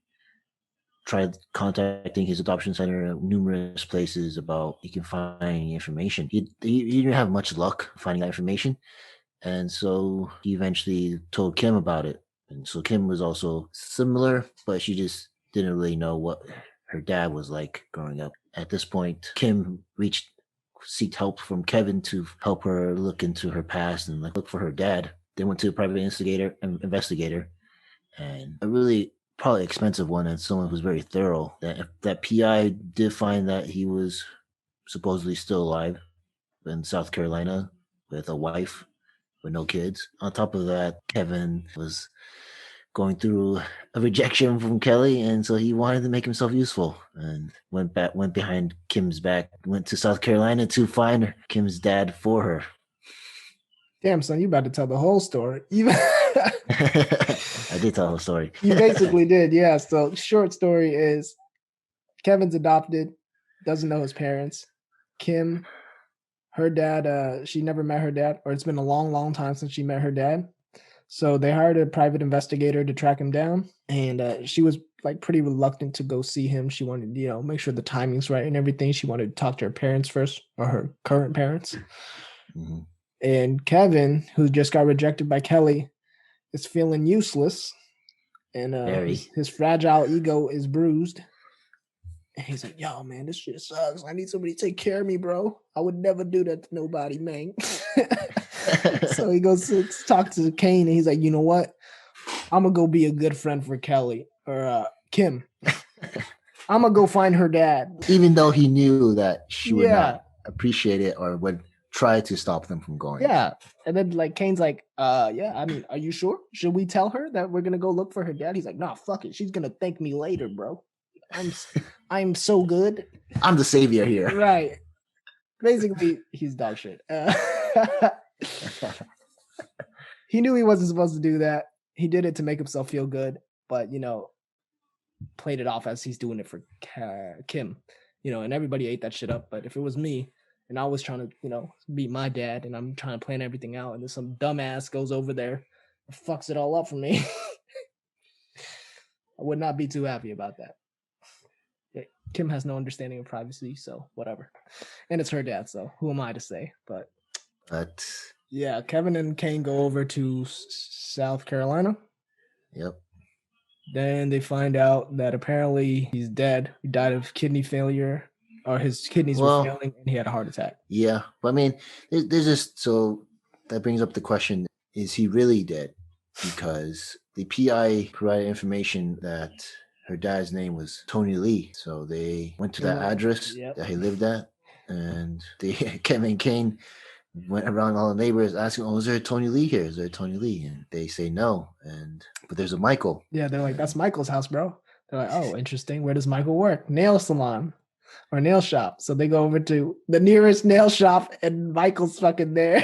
tried contacting his adoption center at numerous places about he can find any information. He didn't have much luck finding that information. And so he eventually told Kim about it. And so Kim was also similar, but she just didn't really know what her dad was like growing up. At this point, Kim seeked help from Kevin to help her look into her past and like look for her dad. They went to a private investigator, and a really probably expensive one, and someone who's very thorough. That PI did find that he was supposedly still alive in South Carolina with a wife with no kids. On top of that, Kevin was going through a rejection from Kelly, and so he wanted to make himself useful and went behind Kim's back, went to South Carolina to find Kim's dad for her. Damn, son, you about to tell the whole story. I did tell the story. You basically did, yeah. So short story is Kevin's adopted, doesn't know his parents. Kim, her dad, she never met her dad, or it's been a long, long time since she met her dad. So they hired a private investigator to track him down, and she was like pretty reluctant to go see him. She wanted, make sure the timing's right and everything. She wanted to talk to her parents first, or her current parents. Mm-hmm. And Kevin, who just got rejected by Kelly, is feeling useless, and his fragile ego is bruised. And he's like, "Yo, man, this shit sucks. I need somebody to take care of me, bro. I would never do that to nobody, man." So he goes to talk to Kane, and he's like, "You know what? I'm gonna go be a good friend for Kelly or Kim. I'm gonna go find her dad." Even though he knew that she would not appreciate it or would try to stop them from going. Yeah. And then like Kane's like, yeah, I mean, are you sure? Should we tell her that we're gonna go look for her dad? He's like, "Nah, fuck it. She's gonna thank me later, bro. I'm so good. I'm the savior here." Right. Basically, he's dog shit. He knew he wasn't supposed to do that. He did it to make himself feel good, but played it off as he's doing it for Kim. And everybody ate that shit up. But if it was me, And I was trying to, beat my dad, and I'm trying to plan everything out, and then some dumbass goes over there and fucks it all up for me. I would not be too happy about that. Kim has no understanding of privacy, so whatever. And it's her dad, so who am I to say? But yeah, Kevin and Kane go over to South Carolina. Yep. Then they find out that apparently he's dead. He died of kidney failure, or his kidneys were failing, and he had a heart attack. Yeah, but I mean, there's just, so that brings up the question: is he really dead? Because the PI provided information that her dad's name was Tony Lee, so they went to that address that he lived at, and Kevin and Kane went around all the neighbors asking, "Oh, is there a Tony Lee here? Is there a Tony Lee?" And they say no, but there's a Michael. Yeah, they're like, "That's Michael's house, bro." They're like, "Oh, interesting. Where does Michael work? Nail salon or nail shop." So they go over to the nearest nail shop, and Michael's fucking there.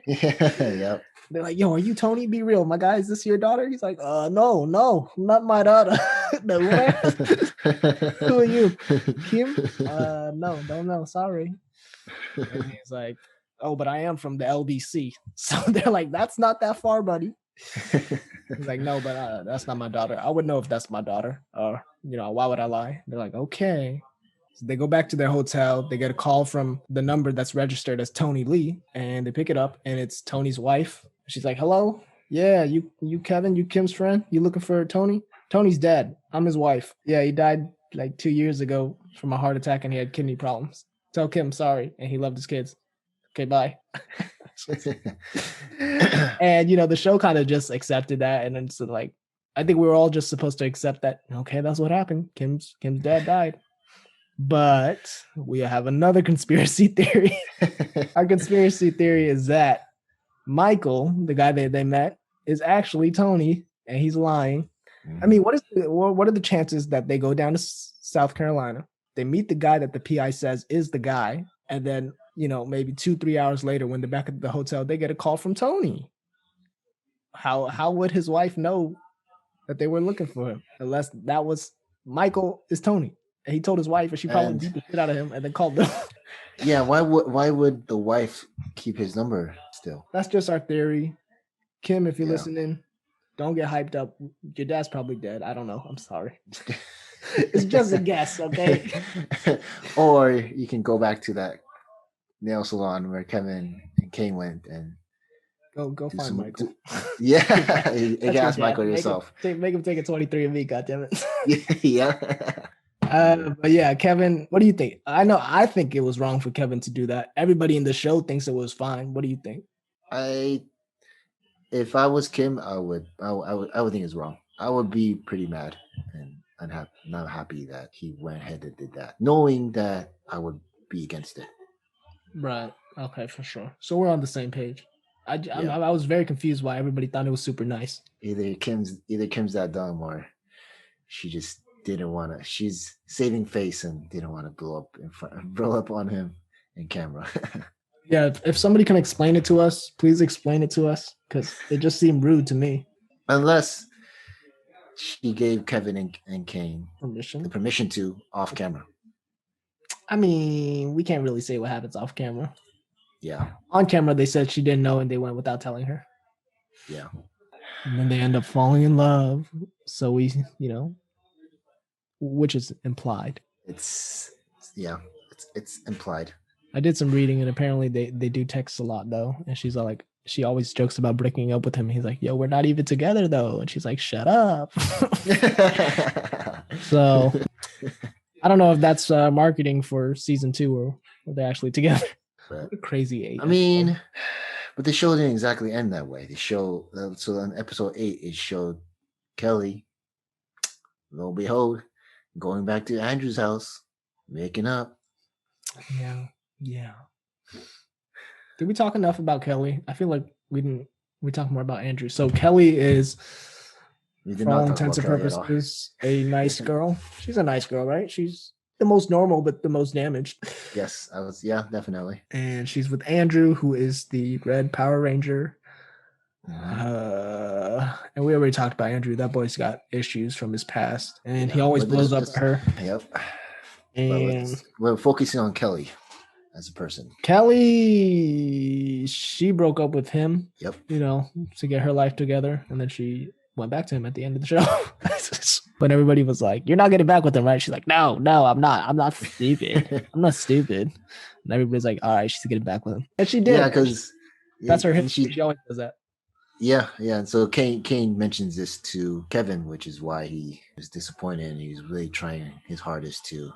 Yep. They're like, "Yo, are you Tony? Be real, my guy. Is this your daughter?" He's like, no, not my daughter." No, who are you, Kim? No, don't know. Sorry. And he's like, "Oh, but I am from the LBC." So they're like, "That's not that far, buddy." He's like, "No, but that's not my daughter. I would know if that's my daughter. Or, why would I lie?" They're like, "Okay." So they go back to their hotel. They get a call from the number that's registered as Tony Lee, and they pick it up, and it's Tony's wife. She's like, "Hello? Yeah, you Kevin, you Kim's friend? You looking for Tony? Tony's dead. I'm his wife. Yeah, he died like 2 years ago from a heart attack, and he had kidney problems. Tell Kim sorry, and he loved his kids. Okay, bye." And the show kind of just accepted that, and then so like, I think we were all just supposed to accept that. Okay, that's what happened. Kim's dad died. But we have another conspiracy theory. Our conspiracy theory is that Michael, the guy that they met, is actually Tony, and he's lying. I mean, what are the chances that they go down to South Carolina, they meet the guy that the PI says is the guy, and then maybe 2-3 hours later, when they're back at the hotel, they get a call from Tony? How would his wife know that they were looking for him unless that was Michael is Tony? And he told his wife, and she probably beat the shit out of him and then called them. Yeah, why would the wife keep his number still? That's just our theory. Kim, if you're listening, don't get hyped up. Your dad's probably dead. I don't know. I'm sorry. It's just a guess, okay? Or you can go back to that nail salon where Kevin and Kane went and go find Michael. Yeah, you can ask Michael yourself. Make him take a 23andMe, goddammit. Yeah. But yeah, Kevin, what do you think? I think it was wrong for Kevin to do that. Everybody in the show thinks it was fine. What do you think? If I was Kim, I would think it's wrong. I would be pretty mad and not happy that he went ahead and did that, knowing that I would be against it. Right. Okay, for sure. So we're on the same page. I was very confused why everybody thought it was super nice. Either Kim's that dumb, or she just didn't want to. She's saving face and didn't want to blow up on him in camera. Yeah, if somebody can explain it to us, please explain it to us, because it just seemed rude to me. Unless she gave Kevin and Kane the permission to off camera. I mean, we can't really say what happens off camera. Yeah. On camera, they said she didn't know, and they went without telling her. Yeah. And then they end up falling in love. So which is implied. It's implied. I did some reading, and apparently they do text a lot though. And she's like, she always jokes about breaking up with him. He's like, "Yo, we're not even together though." And she's like, "Shut up." So I don't know if that's marketing for season 2 or they're actually together. Crazy 8. I mean, but the show didn't exactly end that way. The show, so on episode 8, it showed Kelly, lo and behold, going back to Andrew's house, making up. Yeah. Did we talk enough about Kelly? I feel like we didn't. We talked more about Andrew. So Kelly is, for all intents and purposes, a nice girl. She's a nice girl, right? She's the most normal, but the most damaged. Yes, definitely. And she's with Andrew, who is the Red Power Ranger. And we already talked about Andrew. That boy's got issues from his past, and he always blows up at her. Yep. And we're focusing on Kelly as a person. Kelly, she broke up with him. Yep. To get her life together, and then she went back to him at the end of the show. But everybody was like, "You're not getting back with him, right?" She's like, "No, I'm not. I'm not stupid. I'm not stupid." And everybody's like, "All right, she's getting back with him," and she did. Yeah, because that's her history. She always does that. Yeah. And so Kane mentions this to Kevin, which is why he was disappointed, and he's really trying his hardest to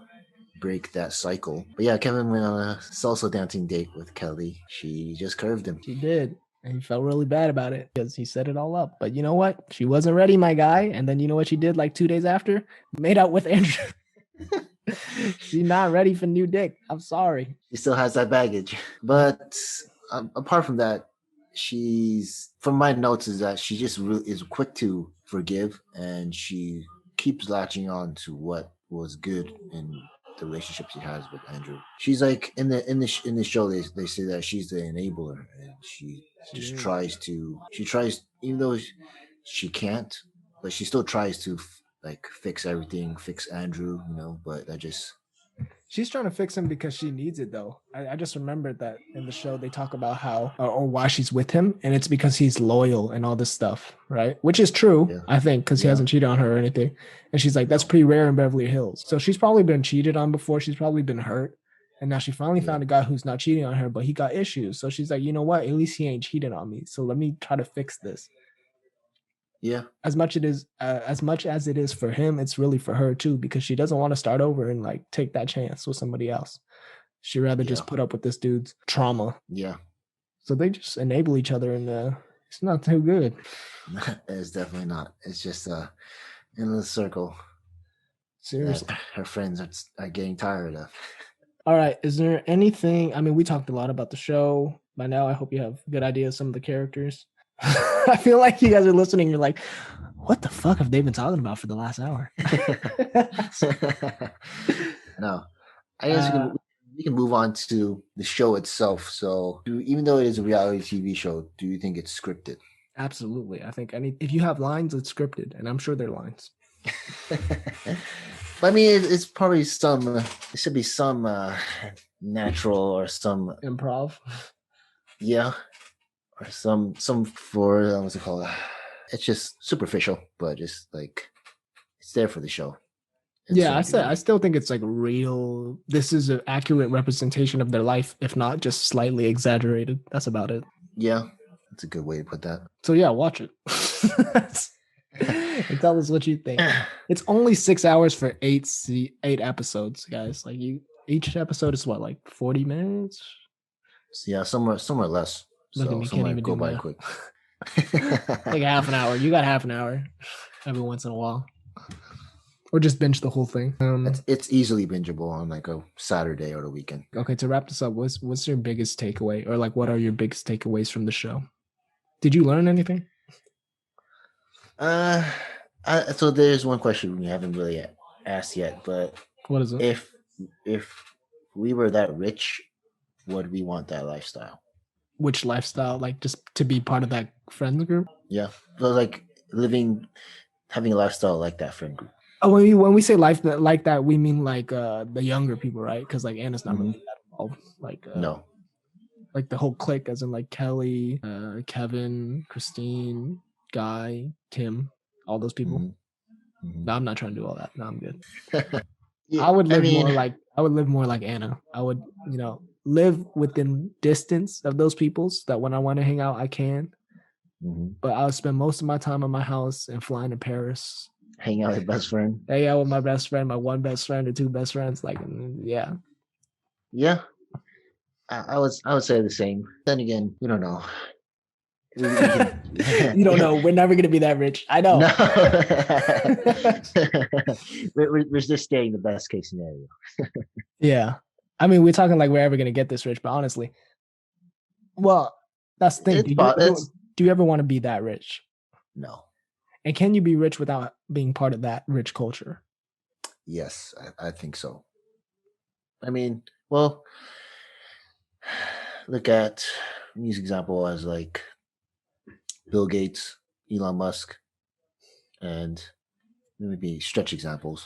break that cycle. But yeah, Kevin went on a salsa dancing date with Kelly. She just curved him. She did. And he felt really bad about it because he set it all up. But you know what? She wasn't ready, my guy. And then you know what she did like 2 days after? Made out with Andrew. She's not ready for new dick. I'm sorry. She still has that baggage. But apart from that, from my notes, is that she just really is quick to forgive, and she keeps latching on to what was good in the relationship she has with Andrew. She's like in the show they say that she's the enabler, and she tries, even though she can't, but she still tries to like fix everything, fix Andrew, but that just she's trying to fix him because she needs it, though. I just remembered that in the show they talk about how or why she's with him, and it's because he's loyal and all this stuff, right? Which is true, I think, because he hasn't cheated on her or anything. And she's like, that's pretty rare in Beverly Hills. So she's probably been cheated on before. She's probably been hurt. And now she finally found a guy who's not cheating on her, but he got issues. So she's like, you know what? At least he ain't cheating on me. So let me try to fix this. Yeah. As much as it is for him, it's really for her too, because she doesn't want to start over and like take that chance with somebody else. She'd rather just put up with this dude's trauma. Yeah. So they just enable each other, and it's not too good. It's definitely not. It's just in the circle. Seriously. Her friends are getting tired of. All right. Is there anything? I mean, we talked a lot about the show. By now, I hope you have a good idea of some of the characters. I feel like you guys are listening. You're like, what the fuck have they been talking about for the last hour? No. I guess we can move on to the show itself. So even though it is a reality TV show, do you think it's scripted? Absolutely. I think if you have lines, it's scripted, and I'm sure they're lines. But I mean, it's probably there should be some natural or some improv. Yeah. Or some for what's it called? It's just superficial, but just like it's there for the show. Yeah, I still think it's like real. This is an accurate representation of their life, if not just slightly exaggerated. That's about it. Yeah, that's a good way to put that. So yeah, watch it and tell us what you think. It's only 6 hours for 8 episodes, guys. Like each episode is what, like 40 minutes? Yeah, somewhere less. Look at me, can't even go by quick. Like half an hour. You got half an hour every once in a while. Or just binge the whole thing. It's easily bingeable on like a Saturday or the weekend. Okay, to wrap this up, what's your biggest takeaway? Or like what are your biggest takeaways from the show? Did you learn anything? So there's one question we haven't really asked yet, but what is it? If we were that rich, would we want that lifestyle? Which lifestyle? Like just to be part of that friends group? Yeah. So like having a lifestyle like that friend group. Oh, when we say life like that, we mean like the younger people, right? Because like Anna's not really that involved. Like no. Like the whole clique, as in like Kelly, Kevin, Christine, Guy, Tim, all those people. Mm-hmm. No, I'm not trying to do all that. No, I'm good. Yeah, I would live more like Anna. I would, live within distance of those people so that when I want to hang out, I can. Mm-hmm. But I'll spend most of my time in my house and flying to Paris. Hang out with your best friend. Hang out with my best friend, my one best friend or two best friends. Like, yeah. Yeah. I would say the same. Then again, we don't know. You don't know. We're never going to be that rich. I know. No. We're just staying the best case scenario. Yeah. I mean, we're talking like we're ever going to get this rich, but honestly, well, that's the thing. Do you ever want to be that rich? No. And can you be rich without being part of that rich culture? Yes, I think so. I mean, well, use example as like Bill Gates, Elon Musk, and maybe stretch examples,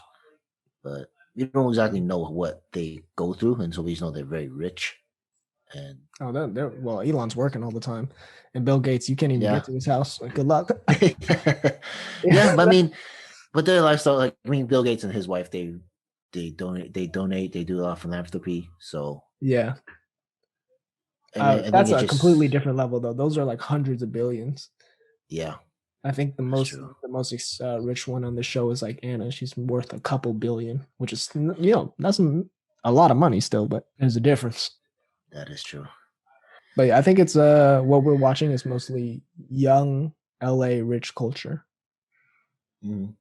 but we don't exactly know what they go through, and so we just know they're very rich. And well, Elon's working all the time, and Bill Gates, you can't even yeah. get to his house. Like, good luck. Yeah, but I mean, but their lifestyle, like I mean, Bill Gates and his wife, they donate, they do a lot of philanthropy. So Yeah, I think that's it's a completely just different level, though. Those are like hundreds of billions. yeah, I think that's true. the most rich one on the show is like Anna. She's worth a couple billion, which is that's a lot of money still, but there's a difference. That is true. But yeah, I think it's what we're watching is mostly young LA rich culture. Mm-hmm.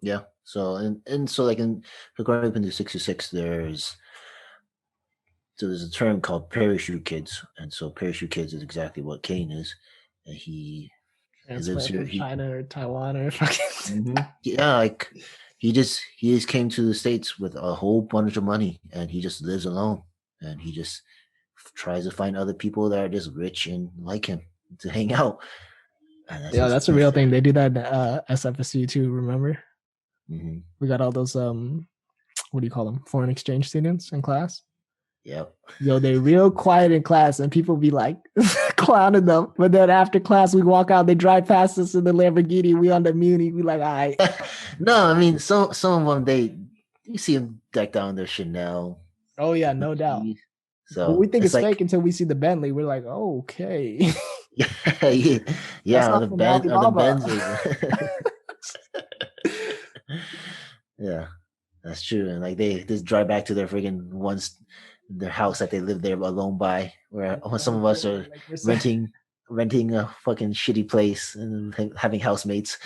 Yeah. So and so like in growing up in the '66, there's a term called parachute kids, and so parachute kids is exactly what Kane is, and he lives Transplant here. from China or Taiwan or fucking. Yeah, like he just came to the States with a whole bunch of money, and he just lives alone, and he just tries to find other people that are just rich and like him to hang out. And Yeah, that's a real thing. They do that at SFSU too. Remember, we got all those what do you call them? Foreign exchange students in class. Yep. Yo, they're real quiet in class, and people be like clowning them. But then after class, we walk out. They drive past us in the Lamborghini. We on the Muni. We like, all right. No, I mean, some of them you see them decked out in their Chanel. Oh yeah, no doubt. So But we think it's like, fake until we see the Bentley. We're like, oh, okay. yeah, on the Alibaba. Benzes. Yeah, that's true. And like they just drive back to their their house that they live there alone by. Where some of us are renting a fucking shitty place and having housemates.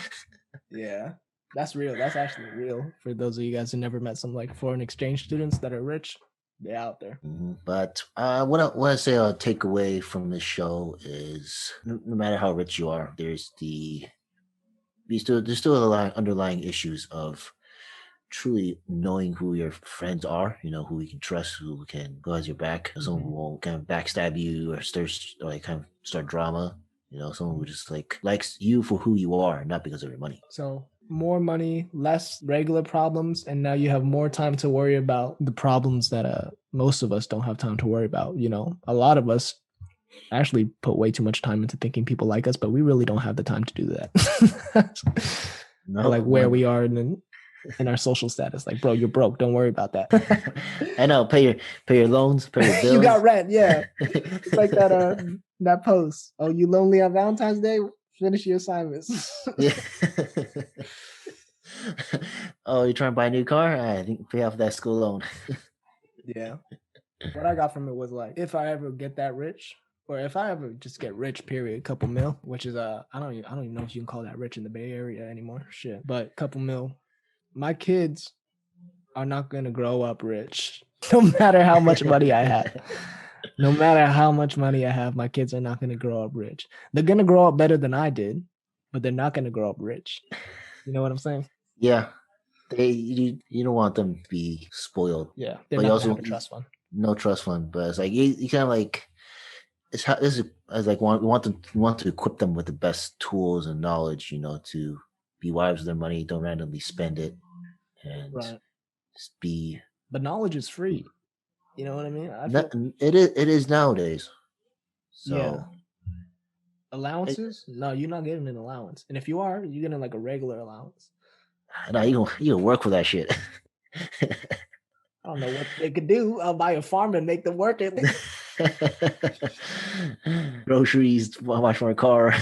Yeah, that's real. That's actually real for those of you guys who never met some like foreign exchange students that are rich. They're out there. But what I say I'll take away from this show is no matter how rich you are, there's still a lot of underlying issues of truly knowing who your friends are, who you can trust, who can go as your back, someone who won't kind of backstab you or kind of start drama, someone who just like likes you for who you are, not because of your money. So more money, less regular problems, and now you have more time to worry about the problems that most of us don't have time to worry about. A lot of us actually put way too much time into thinking people like us, but we really don't have the time to do that. No, like where we are in our social status. Like, bro, you're broke. Don't worry about that. I know. Pay your loans. Pay your bills. You got rent. Yeah, it's like that post. Oh, you lonely on Valentine's Day? Finish your assignments. Yeah. Oh, you're trying to buy a new car? I think pay off that school loan. Yeah. What I got from it was like, if I ever get that rich, or if I ever just get rich, period, couple mil, which is I don't even know if you can call that rich in the Bay Area anymore. Shit, but couple mil. My kids are not gonna grow up rich, no matter how much money I have. No matter how much money I have, my kids are not gonna grow up rich. They're gonna grow up better than I did, but they're not gonna grow up rich. You know what I'm saying? Yeah. You don't want them to be spoiled. Yeah, they're but not you also gonna have a trust fund. No trust fund, but it's like you kind of like this is like we want to equip them with the best tools and knowledge, to be wise with their money, don't randomly spend it, and just be. But knowledge is free. You know what I mean? It is nowadays. So yeah. Allowances? No, you're not getting an allowance. And if you are, you're getting like a regular allowance. No, you can work for that shit. I don't know what they could do. I'll buy a farm and make them work it. Groceries, wash my car.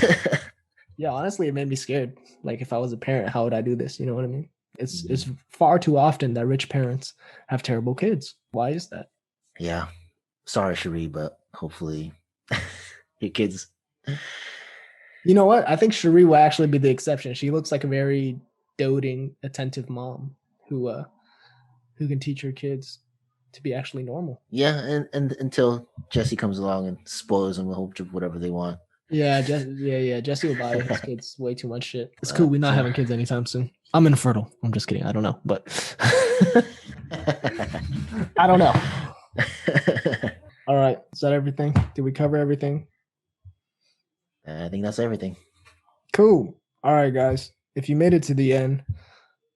Yeah, honestly, it made me scared. Like if I was a parent, how would I do this? You know what I mean? It's far too often that rich parents have terrible kids. Why is that? Yeah. Sorry, Cherie, but hopefully your kids. You know what? I think Cherie will actually be the exception. She looks like a very doting, attentive mom who can teach her kids to be actually normal. Yeah, and until Jesse comes along and spoils them with whatever they want. Yeah, Jesse will buy his kids way too much shit. It's cool. We're not having kids anytime soon. I'm infertile. I'm just kidding. I don't know, but I don't know. All right. Is that everything? Did we cover everything? I think that's everything. Cool. All right, guys. If you made it to the end,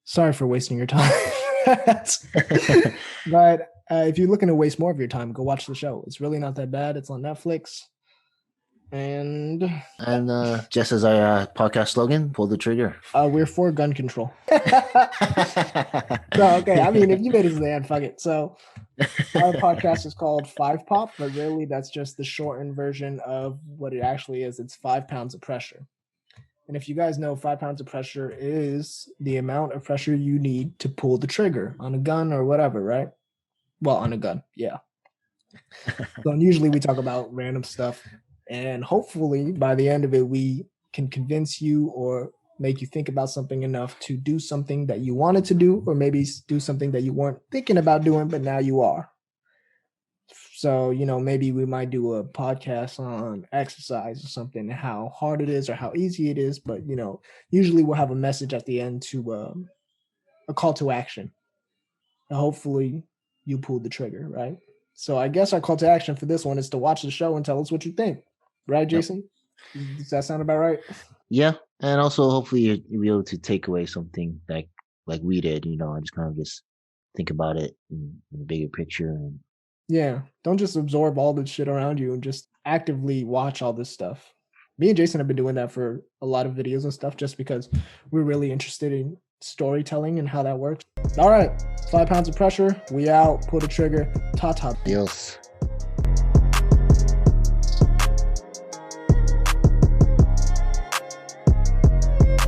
sorry for wasting your time. But If you're looking to waste more of your time, go watch the show. It's really not that bad. It's on Netflix. And just as our podcast slogan, pull the trigger. We're for gun control. So, okay. I mean, if you made it to the end, fuck it. So our podcast is called 5 Pop, but really that's just the shortened version of what it actually is. It's 5 pounds of pressure. And if you guys know, 5 pounds of pressure is the amount of pressure you need to pull the trigger on a gun or whatever, right? Well, on a gun, yeah. So usually we talk about random stuff, and hopefully by the end of it, we can convince you or make you think about something enough to do something that you wanted to do, or maybe do something that you weren't thinking about doing, but now you are. So, maybe we might do a podcast on exercise or something, how hard it is or how easy it is. But, usually we'll have a message at the end to a call to action. And hopefully you pull the trigger, right? So I guess our call to action for this one is to watch the show and tell us what you think. Right, Jason? Yep. Does that sound about right? Yeah. And also hopefully you'll be able to take away something like we did, and just kind of just think about it in the bigger picture. And yeah, don't just absorb all the shit around you and just actively watch all this stuff. Me and Jason have been doing that for a lot of videos and stuff just because we're really interested in storytelling and how that works. All right, 5 pounds of pressure. We out. Pull the trigger. Ta-ta. Adios.